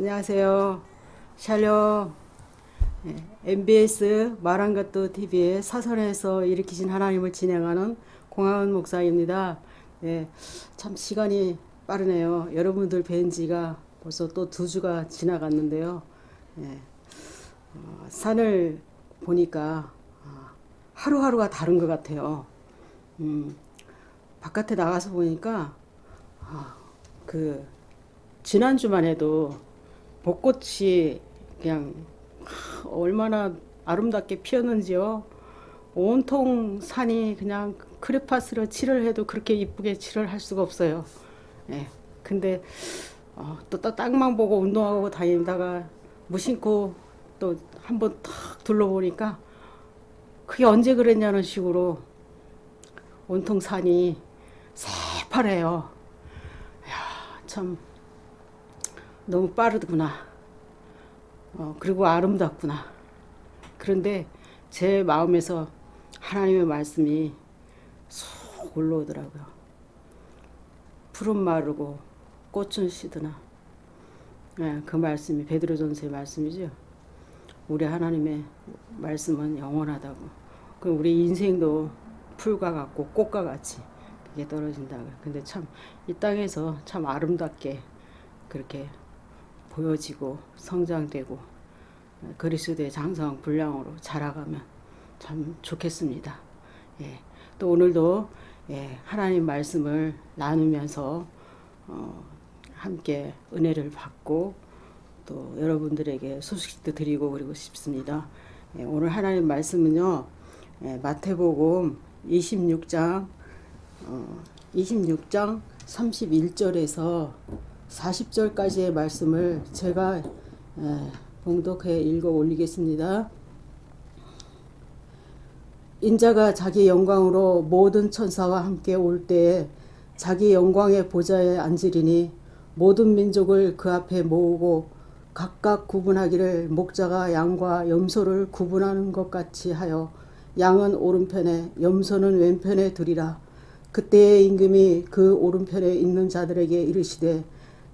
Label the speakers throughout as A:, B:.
A: 안녕하세요. 샬롬. MBS 말한것도 TV의 사선에서 일으키신 하나님을 진행하는 공하은 목사입니다. 참 시간이 빠르네요. 여러분들 뵌 지가 벌써 또 2주가 지나갔는데요. 산을 보니까 하루하루가 다른 것 같아요. 바깥에 나가서 보니까 그 지난주만 해도 벚꽃이 그냥 얼마나 아름답게 피었는지요. 온통 산이 그냥 크레파스로 칠을 해도 그렇게 이쁘게 칠을 할 수가 없어요. 근데 또 땅만 보고 운동하고 다니다가 무심코 또 한번 탁 둘러보니까 그게 언제 그랬냐는 식으로 온통 산이 새파래요. 참 너무 빠르구나. 그리고 아름답구나. 그런데 제 마음에서 하나님의 말씀이 쏙 올라오더라고요. 풀은 마르고 꽃은 시드나. 그 말씀이 베드로전서의 말씀이죠. 우리 하나님의 말씀은 영원하다고. 그 우리 인생도 풀과 같고 꽃과 같이 그게 떨어진다고. 근데 참 이 땅에서 참 아름답게 그렇게 보여지고 성장되고 그리스도의 장성 분량으로 자라가면 참 좋겠습니다. 또 오늘도 하나님 말씀을 나누면서 함께 은혜를 받고 또 여러분들에게 소식도 드리고 그러고 싶습니다. 오늘 하나님 말씀은요, 마태복음 26장 31절에서 40절까지의 말씀을 제가 봉독해 읽어 올리겠습니다. 인자가 자기 영광으로 모든 천사와 함께 올 때에 자기 영광의 보좌에 앉으리니 모든 민족을 그 앞에 모으고 각각 구분하기를 목자가 양과 염소를 구분하는 것 같이 하여 양은 오른편에 염소는 왼편에 두리라. 그때의 임금이 그 오른편에 있는 자들에게 이르시되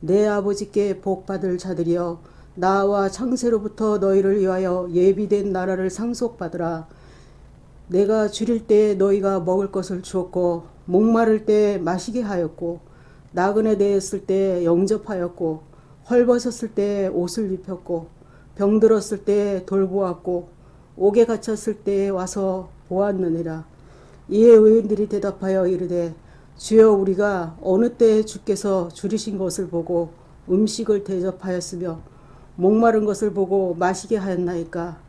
A: 내 아버지께 복받을 자들이여 나와 창세로부터 너희를 위하여 예비된 나라를 상속받으라. 내가 줄일 때에 너희가 먹을 것을 주었고 목마를 때에 마시게 하였고 나그네 되었을 때에 영접하였고 헐벗었을 때에 옷을 입혔고 병들었을 때에 돌보았고 옥에 갇혔을 때에 와서 보았느니라. 이에 의인들이 대답하여 이르되 주여 우리가 어느 때에 주께서 줄이신 것을 보고 음식을 대접하였으며 목마른 것을 보고 마시게 하였나이까.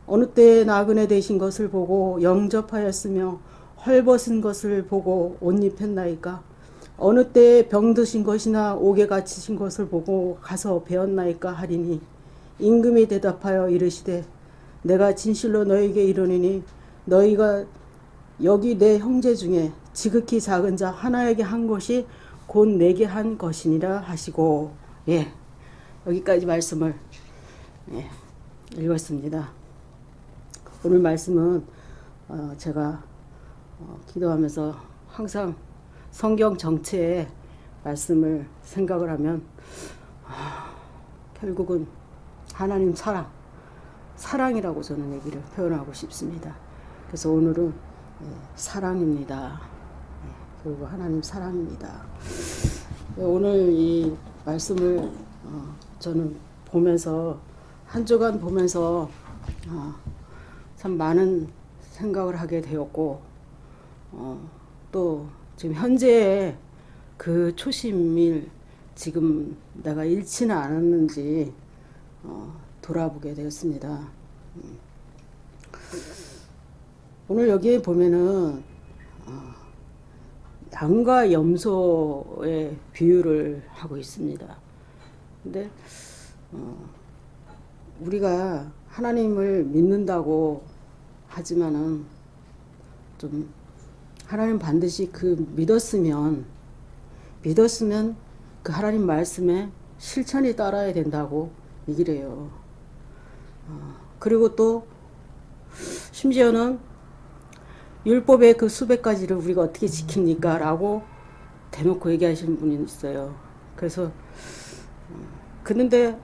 A: 어느 때에 나그네 되신 것을 보고 영접하였으며 헐벗은 것을 보고 옷 입혔나이까. 어느 때에 병드신 것이나 옥에 갇히신 것을 보고 가서 배웠나이까 하리니 임금이 대답하여 이르시되 내가 진실로 너희에게 이르노니 너희가 여기 내 형제 중에 지극히 작은 자 하나에게 한 것이 곧 내게 한 것이니라 하시고. 여기까지 말씀을 읽었습니다. 오늘 말씀은 제가 기도하면서 항상 성경 전체의 말씀을 생각을 하면 결국은 하나님 사랑이라고 저는 얘기를 표현하고 싶습니다. 그래서 오늘은 사랑입니다. 결국 하나님 사랑입니다. 오늘 이 말씀을 저는 보면서 한 주간 보면서 참 많은 생각을 하게 되었고 또 지금 현재의 그 초심을 지금 내가 잃지는 않았는지 돌아보게 되었습니다. 오늘 여기에 보면은 양과 염소의 비유를 하고 있습니다. 근데 우리가 하나님을 믿는다고 하지만은 좀 하나님 반드시 믿었으면 그 하나님 말씀에 실천이 따라야 된다고 얘기를 해요. 그리고 또 심지어는 율법의 그 수백 가지를 우리가 어떻게 지킵니까? 라고 대놓고 얘기하시는 분이 있어요. 그래서 그런데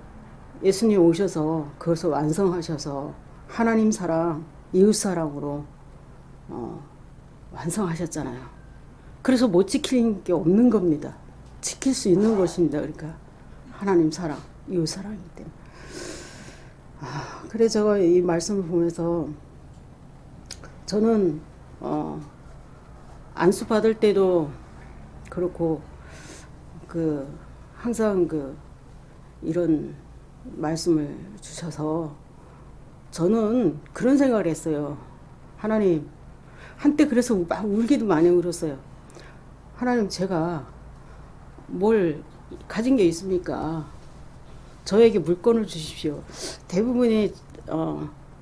A: 예수님 오셔서 그것을 완성하셔서 하나님 사랑, 이웃 사랑으로 완성하셨잖아요. 그래서 못 지키는 게 없는 겁니다. 지킬 수 있는 것입니다. 그러니까 하나님 사랑, 이웃 사랑이기 때문에. 그래서 제가 이 말씀을 보면서 저는 안수 받을 때도 그렇고 항상 이런 말씀을 주셔서 저는 그런 생각을 했어요. 하나님, 한때 그래서 막 울기도 많이 울었어요. 하나님, 제가 뭘 가진 게 있습니까? 저에게 물건을 주십시오. 대부분이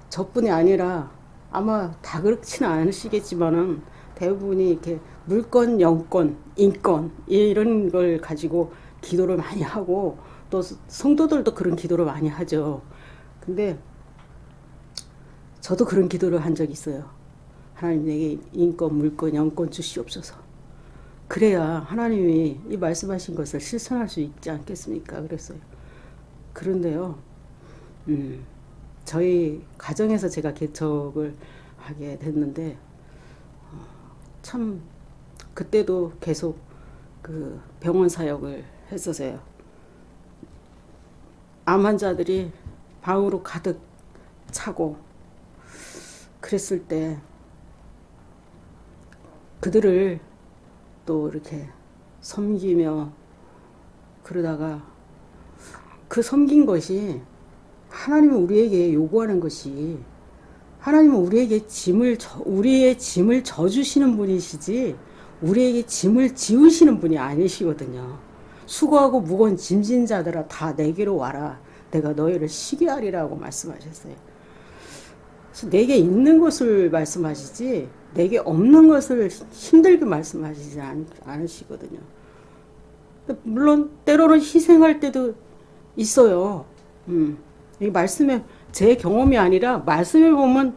A: 저뿐이 아니라 아마 다 그렇지는 않으시겠지만은 대부분이 이렇게 물건, 영권, 인권 이런 걸 가지고 기도를 많이 하고 또 성도들도 그런 기도를 많이 하죠. 근데 저도 그런 기도를 한 적이 있어요. 하나님, 내게 인권, 물권, 영권 주시옵소서. 그래야 하나님이 이 말씀하신 것을 실천할 수 있지 않겠습니까? 그랬어요. 그런데요, 저희 가정에서 제가 개척을 하게 됐는데 참 그때도 계속 병원 사역을 했었어요. 암 환자들이 방으로 가득 차고 그랬을 때 그들을 또 이렇게 섬기며 그러다가 그 섬긴 것이 하나님은 우리에게 요구하는 것이 하나님은 우리의 짐을 져주시는 분이시지 우리에게 짐을 지우시는 분이 아니시거든요. 수고하고 무거운 짐진 자들아 다 내게로 와라. 내가 너희를 쉬게 하리라고 말씀하셨어요. 그래서 내게 있는 것을 말씀하시지 내게 없는 것을 힘들게 말씀하시지 않으시거든요. 물론 때로는 희생할 때도 있어요. 이 말씀에 제 경험이 아니라 말씀에 보면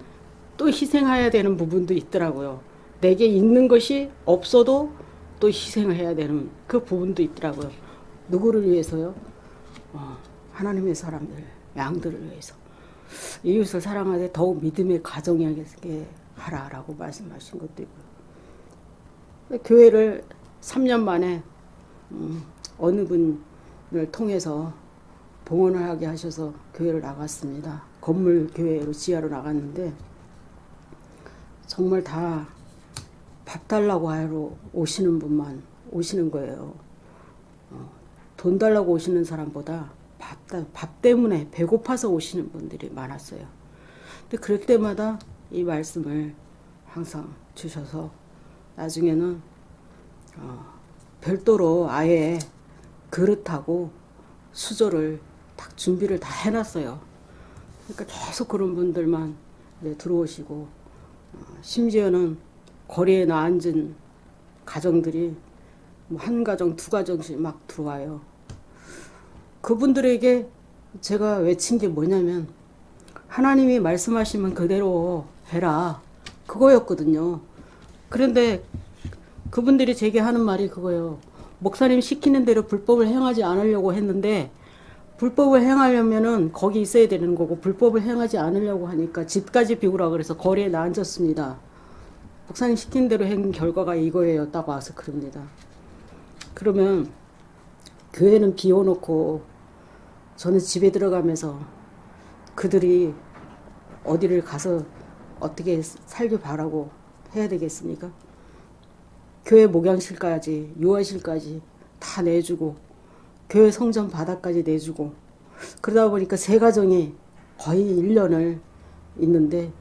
A: 또 희생해야 되는 부분도 있더라고요. 내게 있는 것이 없어도 또 희생을 해야 되는 그 부분도 있더라고요. 누구를 위해서요? 하나님의 사람들, 양들을 위해서. 이웃을 사랑하되 더욱 믿음의 가정에게 하라라고 말씀하신 것도 있고요. 교회를 3년 만에 어느 분을 통해서 봉헌을 하게 하셔서 교회를 나갔습니다. 건물 교회로 지하로 나갔는데 정말 다 밥 달라고 하러 오시는 분만 오시는 거예요. 돈 달라고 오시는 사람보다 밥 때문에 배고파서 오시는 분들이 많았어요. 근데 그럴 때마다 이 말씀을 항상 주셔서 나중에는 별도로 아예 그릇하고 수저를 딱 준비를 다 해놨어요. 그러니까 계속 그런 분들만 들어오시고 심지어는 거리에 앉은 가정들이 한 가정, 두 가정씩 막 들어와요. 그분들에게 제가 외친 게 뭐냐면 하나님이 말씀하시면 그대로 해라. 그거였거든요. 그런데 그분들이 제게 하는 말이 그거예요. 목사님 시키는 대로 불법을 행하지 않으려고 했는데 불법을 행하려면은 거기 있어야 되는 거고 불법을 행하지 않으려고 하니까 집까지 비우라 그래서 거리에 앉았습니다. 목사님 시킨 대로 한 결과가 이거예요. 딱 와서 그럽니다. 그러면 교회는 비워놓고 저는 집에 들어가면서 그들이 어디를 가서 어떻게 살길 바라고 해야 되겠습니까? 교회 목양실까지 요한실까지 다 내주고 교회 성전 바닥까지 내주고 그러다 보니까 세 가정이 거의 1년을 있는데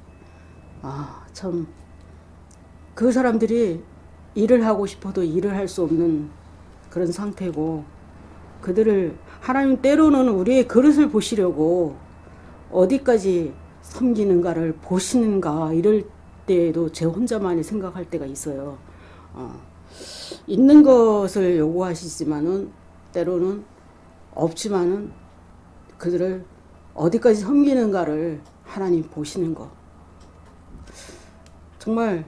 A: 참 그 사람들이 일을 하고 싶어도 일을 할 수 없는 그런 상태고 그들을 하나님 때로는 우리의 그릇을 보시려고 어디까지 섬기는가를 보시는가 이럴 때에도 제 혼자만이 생각할 때가 있어요. 있는 것을 요구하시지만은 때로는 없지만은 그들을 어디까지 섬기는가를 하나님 보시는 거. 정말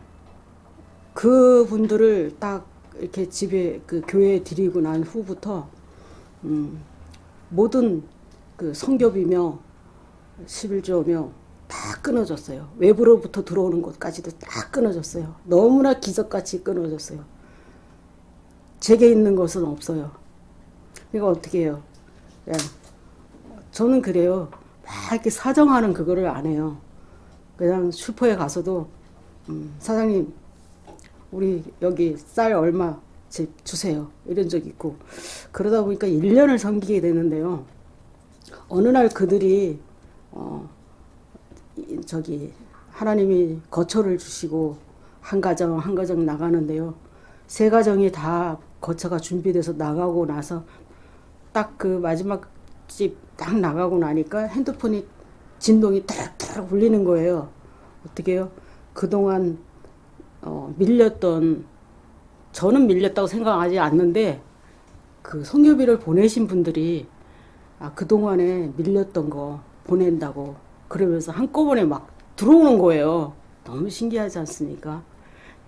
A: 그분들을 딱 이렇게 집에 교회에 드리고 난 후부터 모든 그 성교비며 11조며 다 끊어졌어요. 외부로부터 들어오는 것까지도 다 끊어졌어요. 너무나 기적같이 끊어졌어요. 제게 있는 것은 없어요. 그러니까 어떻게 해요? 그냥 저는 그래요. 막 이렇게 사정하는 그거를 안 해요. 그냥 슈퍼에 가서도 사장님 우리 여기 쌀 얼마 주세요. 이런 적 있고 그러다 보니까 1년을 섬기게 되는데요. 어느 날 그들이 저기 하나님이 거처를 주시고 한 가정 한 가정 나가는데요. 세 가정이 다 거처가 준비돼서 나가고 나서 딱 그 마지막 집 딱 나가고 나니까 핸드폰이 진동이 탁탁 울리는 거예요. 어떻게 해요? 그동안 밀렸던, 저는 밀렸다고 생각하지 않는데 그 성교비를 보내신 분들이 그동안에 밀렸던 거 보낸다고 그러면서 한꺼번에 막 들어오는 거예요. 너무 신기하지 않습니까?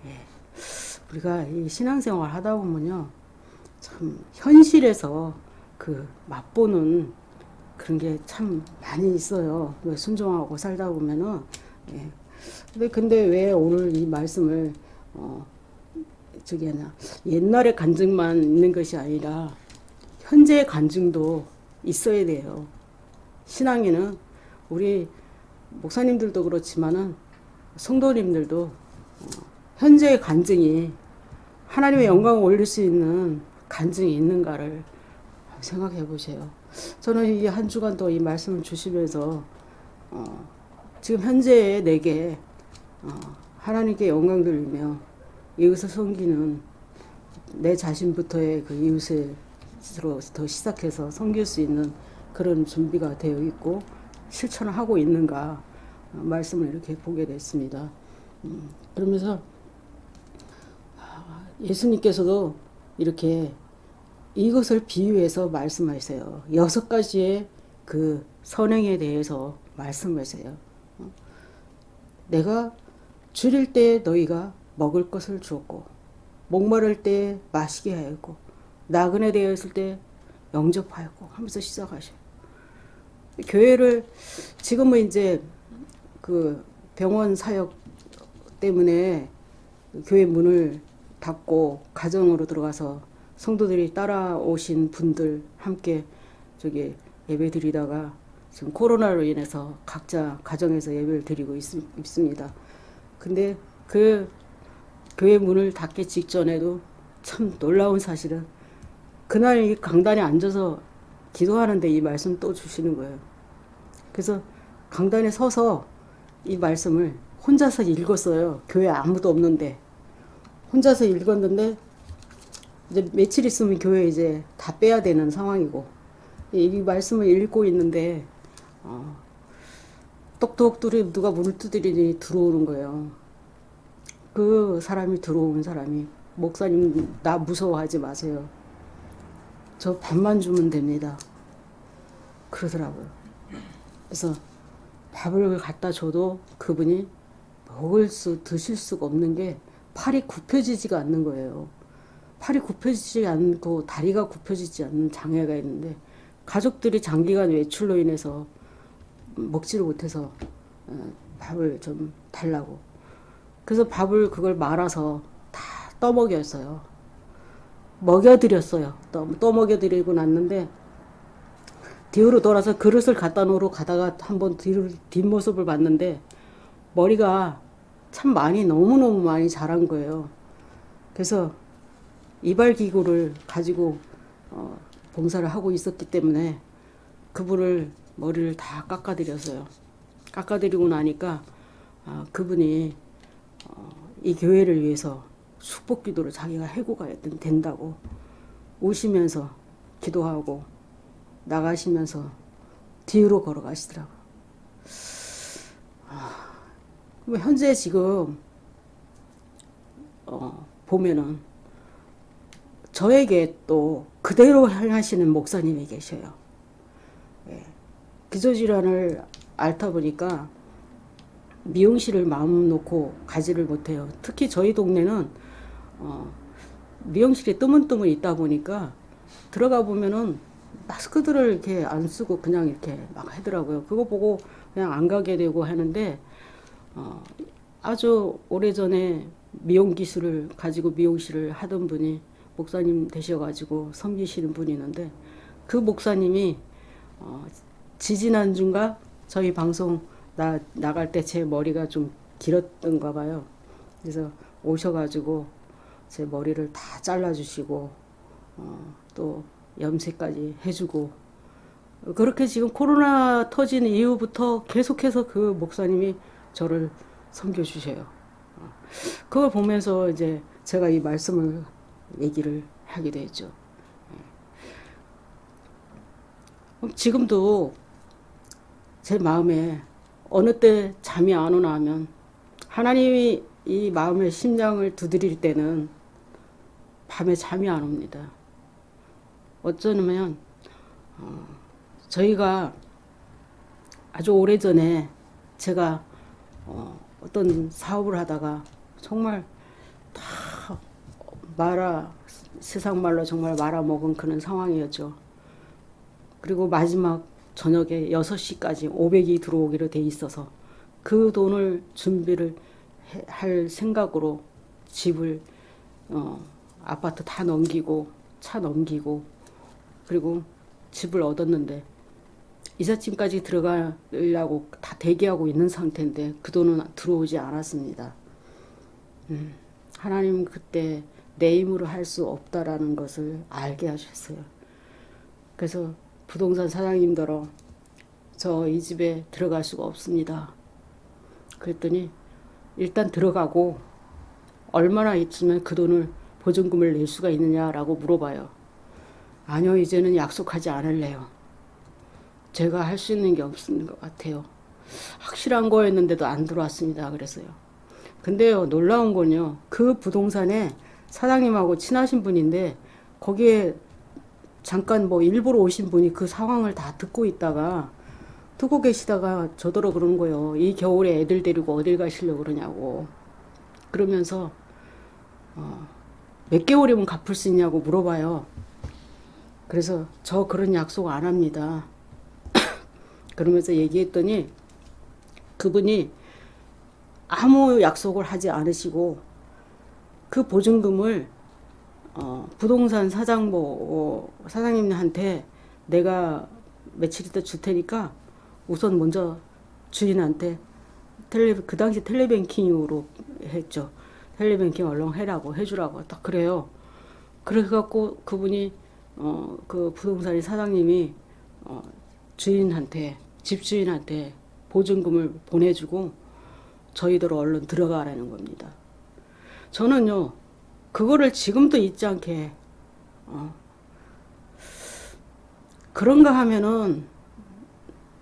A: 예. 우리가 이 신앙생활 하다 보면요, 참 현실에서 그 맛보는 그런 게 참 많이 있어요. 순종하고 살다 보면은. 예. 근데 왜 오늘 이 말씀을 옛날의 간증만 있는 것이 아니라 현재의 간증도 있어야 돼요. 신앙에는 우리 목사님들도 그렇지만은 성도님들도 현재의 간증이 하나님의 영광을 올릴 수 있는 간증이 있는가를 생각해 보세요. 저는 이 한 주간도 이 말씀을 주시면서 지금 현재의 내게 하나님께 영광 돌리며 이웃을 섬기는 내 자신부터의 그 이웃으로부터 시작해서 섬길 수 있는 그런 준비가 되어 있고 실천을 하고 있는가 말씀을 이렇게 보게 됐습니다. 그러면서 예수님께서도 이렇게 이것을 비유해서 말씀하세요. 6가지의 그 선행에 대해서 말씀하세요. 내가 줄일 때 너희가 먹을 것을 주었고 목마를 때 마시게 하였고 나그네 되었을 때 영접하였고 하면서 시작하셔요. 교회를 지금은 이제 그 병원 사역 때문에 교회 문을 닫고 가정으로 들어가서 성도들이 따라오신 분들 함께 저기 예배 드리다가 지금 코로나로 인해서 각자 가정에서 예배를 드리고 있습니다. 근데 그 교회 문을 닫기 직전에도 참 놀라운 사실은 그날 이 강단에 앉아서 기도하는데 이 말씀 또 주시는 거예요. 그래서 강단에 서서 이 말씀을 혼자서 읽었어요. 교회 아무도 없는데 혼자서 읽었는데 이제 며칠 있으면 교회 이제 다 빼야 되는 상황이고 이 말씀을 읽고 있는데 똑똑 누가 문을 두드리니 들어오는 거예요. 그 사람이 들어온 사람이 목사님 나 무서워하지 마세요. 저 밥만 주면 됩니다. 그러더라고요. 그래서 밥을 갖다 줘도 그분이 드실 수가 없는 게 팔이 굽혀지지가 않는 거예요. 팔이 굽혀지지 않고 다리가 굽혀지지 않는 장애가 있는데 가족들이 장기간 외출로 인해서 먹지를 못해서 밥을 좀 달라고. 그래서 밥을 그걸 말아서 다 떠먹였어요. 먹여드렸어요. 떠먹여드리고 났는데 뒤로 돌아서 그릇을 갖다 놓으러 가다가 한번 뒷모습을 봤는데 머리가 참 너무너무 많이 자란 거예요. 그래서 이발기구를 가지고 봉사를 하고 있었기 때문에 그분을 머리를 다 깎아드렸어요. 깎아드리고 나니까 그분이 이 교회를 위해서 축복기도를 자기가 해고가 된다고 우시면서 기도하고 나가시면서 뒤로 걸어가시더라고요. 현재 지금 보면은 저에게 또 그대로 향하시는 목사님이 계셔요. 예. 기저질환을 앓다 보니까 미용실을 마음 놓고 가지를 못해요. 특히 저희 동네는 미용실이 뜨문뜨문 있다 보니까 들어가 보면은 마스크들을 이렇게 안 쓰고 그냥 이렇게 막 하더라고요. 그거 보고 그냥 안 가게 되고 하는데, 아주 오래전에 미용 기술을 가지고 미용실을 하던 분이 목사님 되셔가지고 섬기시는 분이 있는데, 그 목사님이 지지난주인가 저희 방송 나갈 때 제 머리가 좀 길었던가 봐요. 그래서 오셔가지고 제 머리를 다 잘라주시고 또 염색까지 해주고, 그렇게 지금 코로나 터진 이후부터 계속해서 그 목사님이 저를 섬겨주셔요. 그걸 보면서 이제 제가 이 말씀을 얘기를 하게 되죠. 지금도 제 마음에 어느 때 잠이 안 오나 하면, 하나님이 이 마음의 심장을 두드릴 때는 밤에 잠이 안 옵니다. 어쩌면 저희가 아주 오래전에 제가 어떤 사업을 하다가 정말 다 세상 말로 정말 말아먹은 그런 상황이었죠. 그리고 마지막 저녁에 6시까지 500이 들어오기로 돼 있어서 그 돈을 준비를 할 생각으로 집을 아파트 다 넘기고 차 넘기고 그리고 집을 얻었는데, 이삿짐까지 들어가려고 다 대기하고 있는 상태인데 그 돈은 들어오지 않았습니다. 하나님 그때 내 힘으로 할 수 없다라는 것을 알게 하셨어요. 그래서 부동산 사장님더러 저 이 집에 들어갈 수가 없습니다. 그랬더니 일단 들어가고 얼마나 있으면 그 돈을 보증금을 낼 수가 있느냐라고 물어봐요. 아니요, 이제는 약속하지 않을래요. 제가 할 수 있는 게 없는 것 같아요. 확실한 거였는데도 안 들어왔습니다. 그래서요. 근데요, 놀라운 건요, 그 부동산에 사장님하고 친하신 분인데 거기에 잠깐 일부러 오신 분이 그 상황을 다 듣고 계시다가 저더러 그러는 거예요. 이 겨울에 애들 데리고 어딜 가시려고 그러냐고. 그러면서 몇 개월이면 갚을 수 있냐고 물어봐요. 그래서 저 그런 약속 안 합니다. 그러면서 얘기했더니 그분이 아무 약속을 하지 않으시고 그 보증금을 부동산 사장님한테 내가 며칠 있다 줄 테니까 우선 먼저 주인한테 그 당시 텔레뱅킹으로 했죠. 텔레뱅킹 얼른 해라고 해주라고 딱 그래요. 그래갖고 그분이 그 부동산의 사장님이 집주인한테 보증금을 보내주고 저희들 얼른 들어가라는 겁니다. 저는요, 그거를 지금도 잊지 않게 그런가 하면은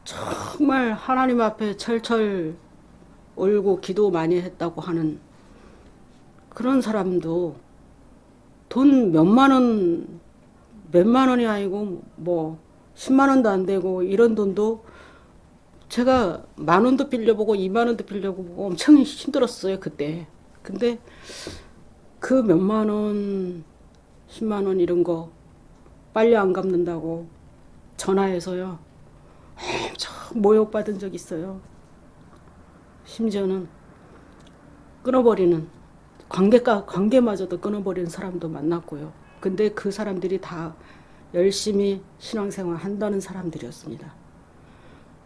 A: 정말 하나님 앞에 철철 울고 기도 많이 했다고 하는 그런 사람도 돈 몇만 원이 아니고 10만 원도 안 되고 이런 돈도 제가 10,000원도 빌려보고 20,000원도 빌려보고 엄청 힘들었어요 그때. 근데 그 몇만 원, 10만 원 이런 거 빨리 안 갚는다고 전화해서요 엄청 모욕받은 적 있어요. 심지어는 끊어버리는 관계마저도 끊어버리는 사람도 만났고요. 근데 그 사람들이 다 열심히 신앙생활 한다는 사람들이었습니다.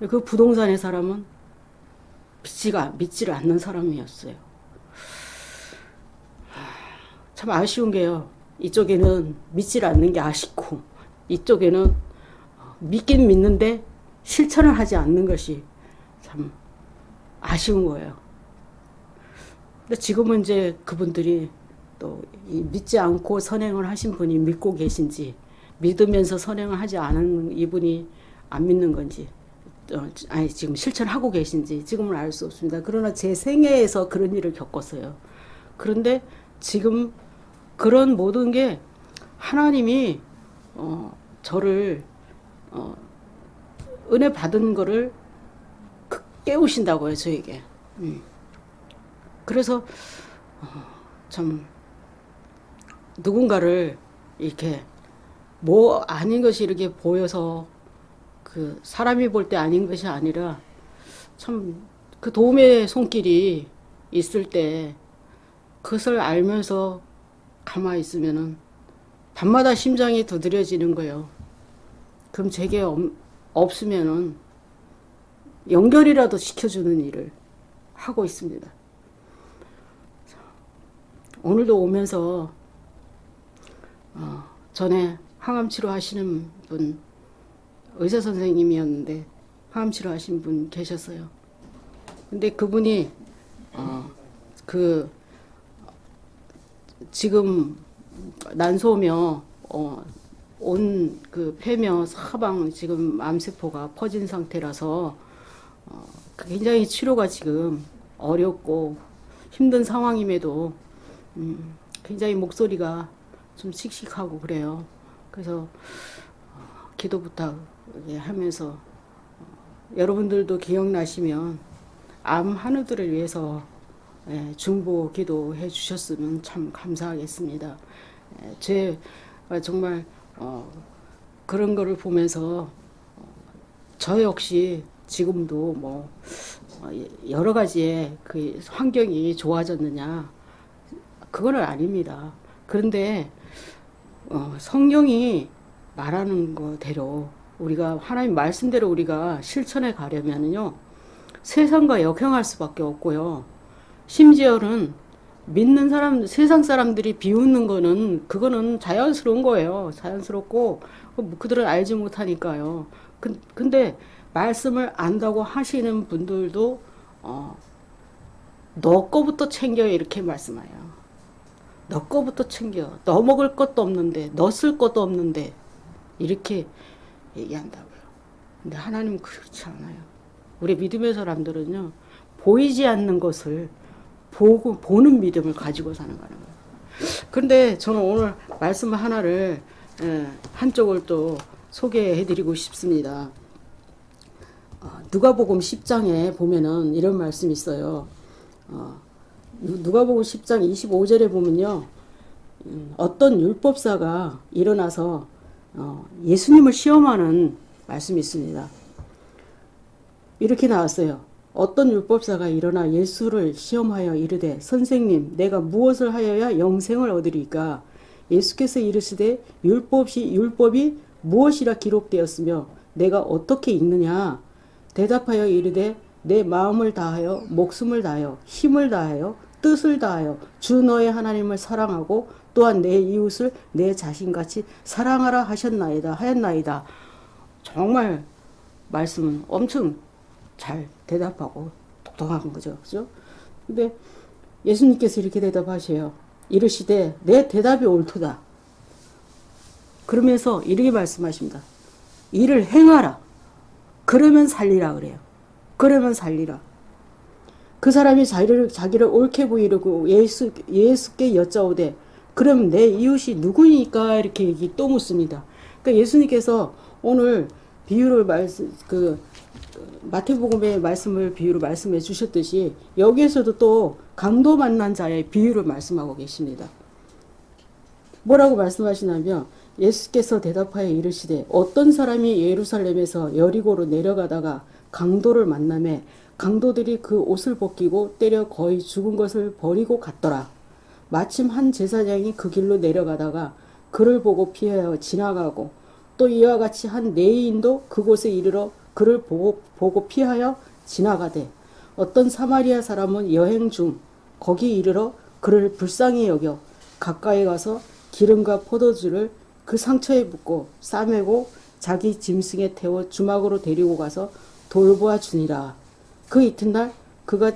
A: 그 부동산의 사람은 믿지를 않는 사람이었어요. 참 아쉬운 게요, 이쪽에는 믿지를 않는 게 아쉽고 이쪽에는 믿긴 믿는데 실천을 하지 않는 것이 참 아쉬운 거예요. 근데 지금은 이제 그분들이 또 믿지 않고 선행을 하신 분이 믿고 계신지, 믿으면서 선행을 하지 않은 이분이 안 믿는 건지, 지금 실천하고 계신지 지금은 알 수 없습니다. 그러나 제 생애에서 그런 일을 겪었어요. 그런데 지금 그런 모든 게 하나님이 저를 은혜 받은 거를 깨우신다고요, 저에게. 그래서 참 누군가를 이렇게 뭐 아닌 것이 이렇게 보여서 그 사람이 볼 때 아닌 것이 아니라 참 그 도움의 손길이 있을 때 그것을 알면서 가만히 있으면은 밤마다 심장이 두드려지는 거예요. 그럼 제게 없으면은 연결이라도 시켜주는 일을 하고 있습니다. 오늘도 오면서 전에 항암 치료 하시는 분, 의사 선생님이었는데 항암 치료 하신 분 계셨어요. 근데 그분이 지금 난소며 온 그 폐며 사방 지금 암세포가 퍼진 상태라서 굉장히 치료가 지금 어렵고 힘든 상황임에도 굉장히 목소리가 좀 씩씩하고 그래요. 그래서 기도 부탁하면서 여러분들도 기억나시면 암 한우들을 위해서 중보 기도해 주셨으면 참 감사하겠습니다. 제가 정말 그런 거를 보면서 저 역시 지금도 뭐 여러 가지의 그 환경이 좋아졌느냐 그거는 아닙니다. 그런데 성경이 말하는 거대로 우리가 하나님 말씀대로 우리가 실천해 가려면요 세상과 역행할 수밖에 없고요. 심지어는 믿는 사람, 세상 사람들이 비웃는 거는 그거는 자연스러운 거예요. 자연스럽고 그들은 알지 못하니까요. 근데 말씀을 안다고 하시는 분들도 너 거부터 챙겨 이렇게 말씀해요. 너 거부터 챙겨. 너 먹을 것도 없는데, 너 쓸 것도 없는데 이렇게 얘기한다고요. 근데 하나님은 그렇지 않아요. 우리 믿음의 사람들은요 보이지 않는 것을 보는 믿음을 가지고 사는 거예요. 그런데 저는 오늘 말씀 하나를 한쪽을 또 소개해드리고 싶습니다. 누가복음 10장에 보면은 이런 말씀이 있어요. 누가복음 10장 25절에 보면요, 어떤 율법사가 일어나서 예수님을 시험하는 말씀이 있습니다. 이렇게 나왔어요. 어떤 율법사가 일어나 예수를 시험하여 이르되 선생님 내가 무엇을 하여야 영생을 얻으리까? 예수께서 이르시되 율법이 무엇이라 기록되었으며 내가 어떻게 읽느냐? 대답하여 이르되 내 마음을 다하여 목숨을 다하여 힘을 다하여 뜻을 다하여 주 너의 하나님을 사랑하고 또한 내 이웃을 내 자신같이 사랑하라 하였나이다. 정말 말씀은 엄청 잘 대답하고 똑똑한 거죠. 그죠? 근데 예수님께서 이렇게 대답하셔요. 이르시되 내 대답이 옳도다. 그러면서 이렇게 말씀하십니다. 이를 행하라. 그러면 살리라 그래요. 그러면 살리라. 그 사람이 자기를 옳게 보이려고 예수께 여짜오되 그럼 내 이웃이 누구니까 이렇게 또 묻습니다. 그러니까 예수님께서 오늘 비유를 마태복음의 말씀을 비유로 말씀해 주셨듯이 여기에서도 또 강도 만난 자의 비유를 말씀하고 계십니다. 뭐라고 말씀하시냐면 예수께서 대답하여 이르시되 어떤 사람이 예루살렘에서 여리고로 내려가다가 강도를 만나매 강도들이 그 옷을 벗기고 때려 거의 죽은 것을 버리고 갔더라. 마침 한 제사장이 그 길로 내려가다가 그를 보고 피하여 지나가고 또 이와 같이 한 레위인도 그곳에 이르러 그를 보고 피하여 지나가되 어떤 사마리아 사람은 여행 중 거기 이르러 그를 불쌍히 여겨 가까이 가서 기름과 포도주를 그 상처에 붓고 싸매고 자기 짐승에 태워 주막으로 데리고 가서 돌보아 주니라. 그 이튿날 그가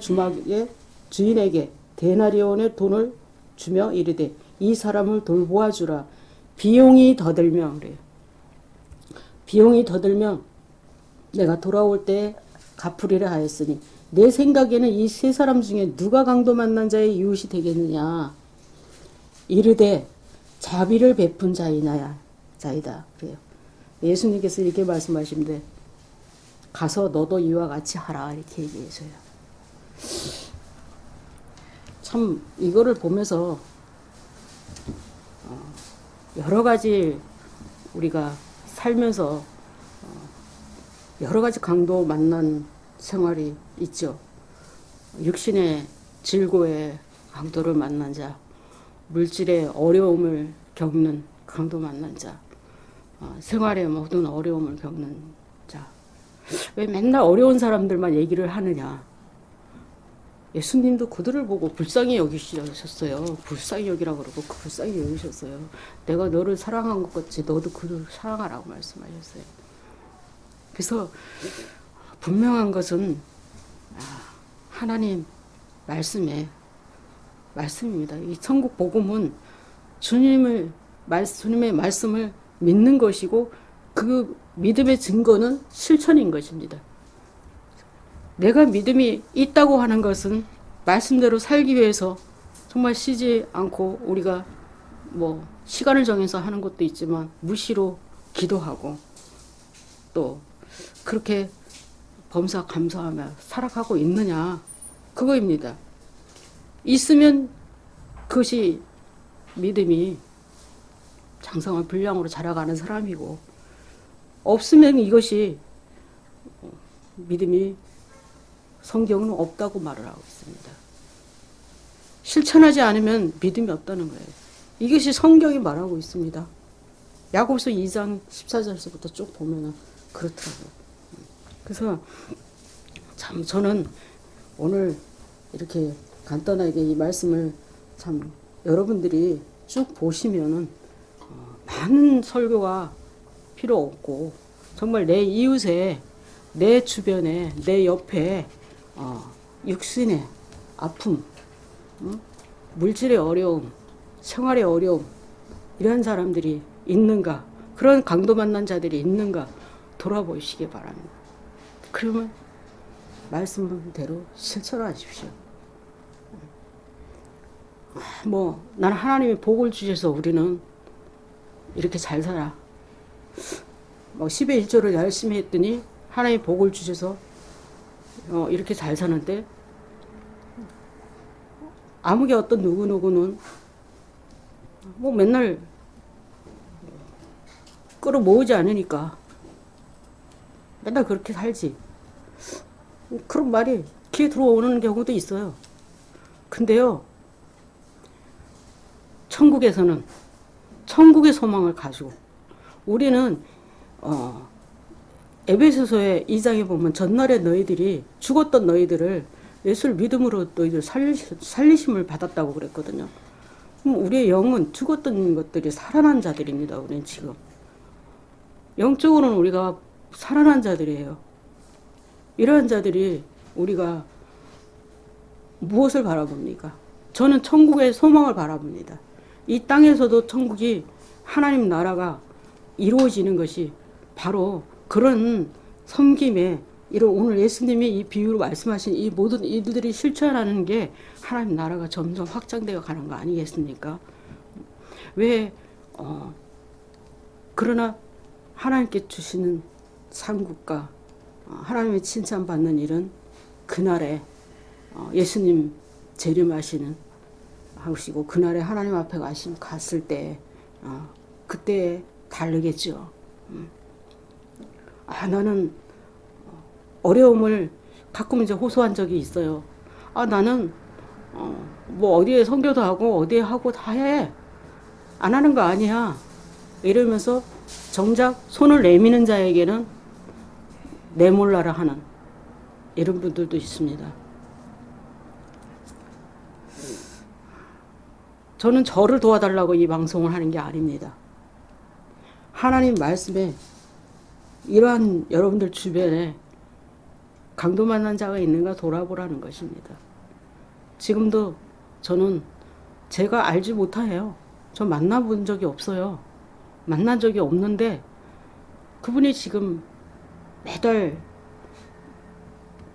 A: 주인에게 데나리온의 돈을 주며 이르되 이 사람을 돌보아 주라. 비용이 더 들면 그래요. 비용이 더 들면 내가 돌아올 때 갚으리라 하였으니 내 생각에는 이 세 사람 중에 누가 강도 만난 자의 이웃이 되겠느냐. 이르되 자비를 베푼 자이다. 그래요. 예수님께서 이렇게 말씀하시는데 가서 너도 이와 같이 하라 이렇게 얘기해줘요. 참 이거를 보면서 여러 가지 우리가 살면서 여러 가지 강도 만난 생활이 있죠. 육신의 질고의 강도를 만난 자, 물질의 어려움을 겪는 강도 만난 자, 생활의 모든 어려움을 겪는 자. 왜 맨날 어려운 사람들만 얘기를 하느냐. 예수님도 그들을 보고 불쌍히 여기셨어요. 불쌍히 여기라고 그러고 불쌍히 여기셨어요. 내가 너를 사랑한 것 같이 너도 그를 사랑하라고 말씀하셨어요. 그래서 분명한 것은 하나님 말씀입니다. 이 천국 복음은 주님의 말씀을 믿는 것이고 그 믿음의 증거는 실천인 것입니다. 내가 믿음이 있다고 하는 것은 말씀대로 살기 위해서 정말 쉬지 않고 우리가 뭐 시간을 정해서 하는 것도 있지만 무시로 기도하고 또 그렇게 범사 감사하며 살아가고 있느냐, 그거입니다. 있으면 그것이 믿음이 장성한 분량으로 자라가는 사람이고, 없으면 이것이 믿음이, 성경은 없다고 말을 하고 있습니다. 실천하지 않으면 믿음이 없다는 거예요. 이것이 성경이 말하고 있습니다. 야고보서 2장 14절서부터 쭉 보면 그렇더라고요. 그래서 참 저는 오늘 이렇게 간단하게 이 말씀을 참 여러분들이 쭉 보시면은 많은 설교가 필요 없고 정말 내 이웃에, 내 주변에, 내 옆에 육신의 아픔, 물질의 어려움, 생활의 어려움, 이런 사람들이 있는가, 그런 강도 만난 자들이 있는가 돌아보시기 바랍니다. 그러면 말씀대로 실천하십시오. 뭐 나는 하나님이 복을 주셔서 우리는 이렇게 잘 살아. 뭐 10의 1조를 열심히 했더니 하나님이 복을 주셔서 이렇게 잘 사는데, 아무개 어떤 누구누구는 뭐 맨날 끌어모으지 않으니까 맨날 그렇게 살지. 그런 말이 귀에 들어오는 경우도 있어요. 근데요, 천국에서는 천국의 소망을 가지고 우리는 에베소서의 2장에 보면 전날에 너희들이 죽었던 너희들을 예수를 믿음으로 너희들 살리심을 받았다고 그랬거든요. 그럼 우리의 영은 죽었던 것들이 살아난 자들입니다. 우리는 지금 영적으로는 우리가 살아난 자들이에요. 이러한 자들이 우리가 무엇을 바라봅니까? 저는 천국의 소망을 바라봅니다. 이 땅에서도 천국이, 하나님 나라가 이루어지는 것이 바로 그런 섬김에, 이런 오늘 예수님이 이 비유로 말씀하신 이 모든 일들이 실천하는 게 하나님 나라가 점점 확장되어 가는 거 아니겠습니까? 왜 그러나 하나님께 주시는 상급과 하나님의 칭찬받는 일은 그날에 예수님 재림하시는 하시고 그날에 하나님 앞에 갔을 때 그때 다르겠죠. 나는 어려움을 가끔 이제 호소한 적이 있어요. 나는 뭐 어디에 선교도 하고 어디에 하고 다 해. 안 하는 거 아니야. 이러면서 정작 손을 내미는 자에게는 내몰라라 하는 이런 분들도 있습니다. 저는 저를 도와달라고 이 방송을 하는 게 아닙니다. 하나님 말씀에 이러한 여러분들 주변에 강도 만난 자가 있는가 돌아보라는 것입니다. 지금도 저는 제가 알지 못해요. 저 만나본 적이 없어요. 만난 적이 없는데 그분이 지금 매달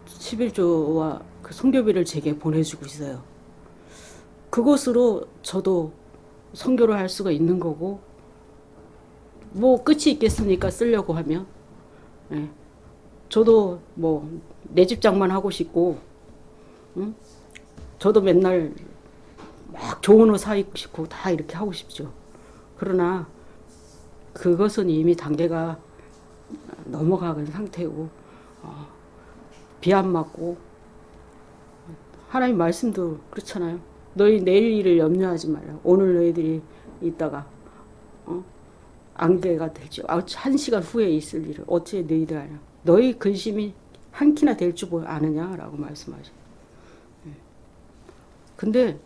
A: 11조와 그 선교비를 제게 보내주고 있어요. 그것으로 저도 선교를 할 수가 있는 거고, 뭐 끝이 있겠습니까? 쓰려고 하면. 네. 저도 뭐 내 집장만 하고 싶고, 저도 맨날 막 좋은 옷 사 입고 싶고 다 이렇게 하고 싶죠. 그러나 그것은 이미 단계가 넘어가는 상태고 비 안 맞고 하나님 말씀도 그렇잖아요. 너희 내일 일을 염려하지 말라. 오늘 너희들이 있다가 안개가 될지 1시간 후에 있을 일을 어찌 너희들 아냐. 너희 근심이 한 키나 될 줄 아느냐라고 말씀하셔요. 근데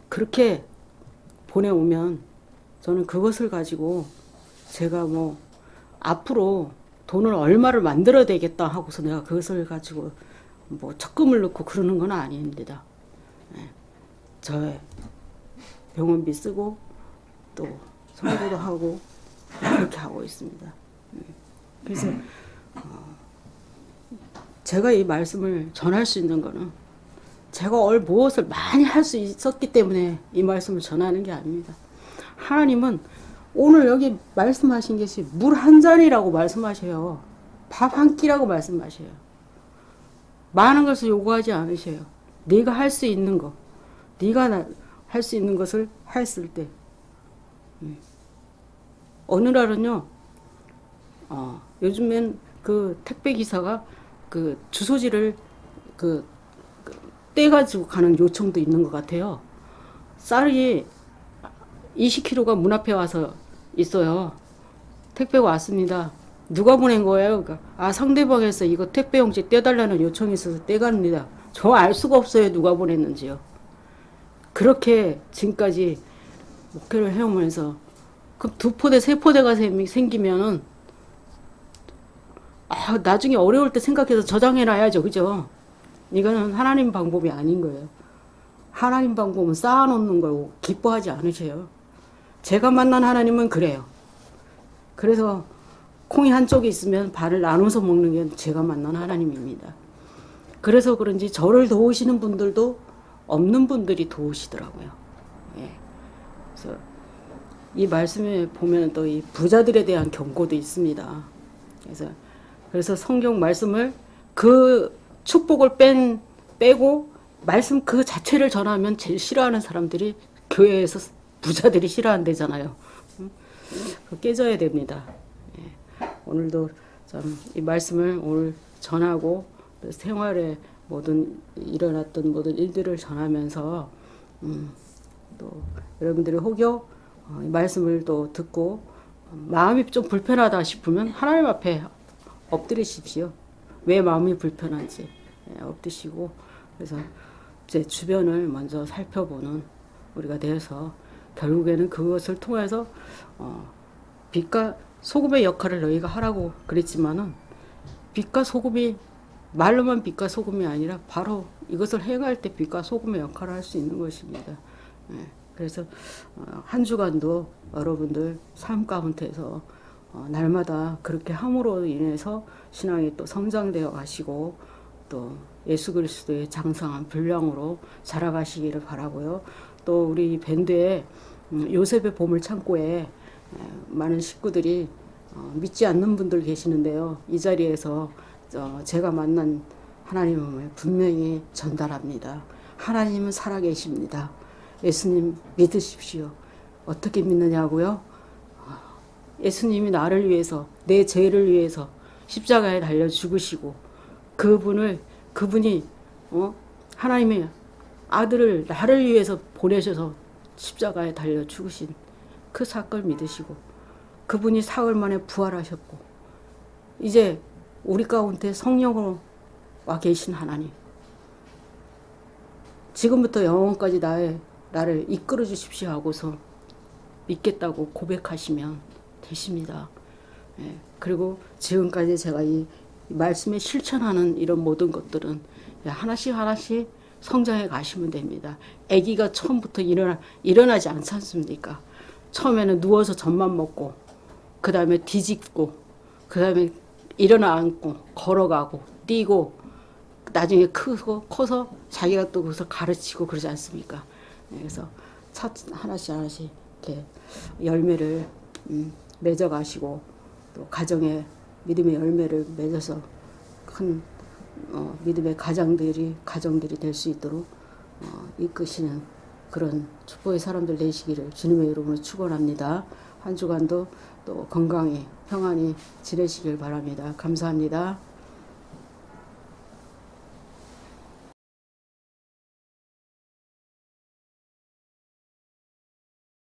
A: 그렇게 보내오면 저는 그것을 가지고 제가 뭐 앞으로 돈을 얼마를 만들어야 되겠다 하고서 내가 그것을 가지고 뭐 적금을 넣고 그러는 건 아닙니다. 저의 병원비 쓰고 또 선거도 하고 그렇게 하고 있습니다. 그래서 제가 이 말씀을 전할 수 있는 거는 제가 무엇을 많이 할 수 있었기 때문에 이 말씀을 전하는 게 아닙니다. 하나님은 오늘 여기 말씀하신 것이 물 한 잔이라고 말씀하셔요. 밥 한 끼라고 말씀하셔요. 많은 것을 요구하지 않으셔요. 네가 할 수 있는 거, 네가 할 수 있는 것을 했을 때 어느 날은요, 요즘엔 그 택배 기사가 그 주소지를 떼가지고 가는 요청도 있는 것 같아요. 쌀이 20kg가 문 앞에 와서 있어요. 택배가 왔습니다. 누가 보낸 거예요? 그러니까 상대방에서 이거 택배 용지 떼달라는 요청이 있어서 떼갑니다. 저 알 수가 없어요. 누가 보냈는지요. 그렇게 지금까지 목회를 해오면서 그 2포대 3포대가 생기면은 나중에 어려울 때 생각해서 저장해놔야죠. 그죠? 이거는 하나님 방법이 아닌 거예요. 하나님 방법은 쌓아놓는 걸 기뻐하지 않으셔요. 제가 만난 하나님은 그래요. 그래서 콩이 한쪽에 있으면 반을 나눠서 먹는 게 제가 만난 하나님입니다. 그래서 그런지 저를 도우시는 분들도 없는 분들이 도우시더라고요. 예. 그래서 이 말씀에 보면 또 이 부자들에 대한 경고도 있습니다. 그래서 성경 말씀을 그 축복을 빼고 말씀 그 자체를 전하면 제일 싫어하는 사람들이 교회에서 부자들이 싫어한대잖아요. 깨져야 됩니다. 예. 오늘도 참 이 말씀을 오늘 전하고 또 생활에 일어났던 모든 일들을 전하면서 또 여러분들이 혹여 이 말씀을 또 듣고 마음이 좀 불편하다 싶으면 하나님 앞에 엎드리십시오. 왜 마음이 불편한지 엎드시고 그래서 제 주변을 먼저 살펴보는 우리가 돼서 결국에는 그것을 통해서 빛과 소금의 역할을 너희가 하라고 그랬지만은 빛과 소금이 말로만 빛과 소금이 아니라 바로 이것을 행할 때 빛과 소금의 역할을 할 수 있는 것입니다. 그래서 한 주간도 여러분들 삶 가운데서 날마다 그렇게 함으로 인해서 신앙이 또 성장되어 가시고 또 예수 그리스도의 장성한 분량으로 자라가시기를 바라고요. 또 우리 밴드에 요셉의 보물 창고에 많은 식구들이 믿지 않는 분들 계시는데요. 이 자리에서 제가 만난 하나님을 분명히 전달합니다. 하나님은 살아계십니다. 예수님 믿으십시오. 어떻게 믿느냐고요? 예수님이 나를 위해서 내 죄를 위해서 십자가에 달려 죽으시고 그분이 하나님의 아들을 나를 위해서 보내셔서 십자가에 달려 죽으신 그 사건을 믿으시고 그분이 사흘 만에 부활하셨고 이제 우리 가운데 성령으로 와 계신 하나님 지금부터 영원까지 나를 이끌어 주십시오 하고서 믿겠다고 고백하시면 되십니다. 예, 그리고 지금까지 제가 이 말씀에 실천하는 이런 모든 것들은 하나씩 성장해 가시면 됩니다. 아기가 처음부터 일어나지 않지 않습니까? 처음에는 누워서 젖만 먹고 그 다음에 뒤집고 그 다음에 일어나 앉고 걸어가고 뛰고 나중에 커서 자기가 또 그것을 가르치고 그러지 않습니까? 그래서 하나씩 이렇게 열매를 맺어가시고 또 가정의 믿음의 열매를 맺어서 큰 믿음의 가정들이 될 수 있도록 이끄시는 그런 축복의 사람들 되시기를 주님의 이름으로 축원합니다. 한 주간도 또 건강히 평안히 지내시길 바랍니다. 감사합니다.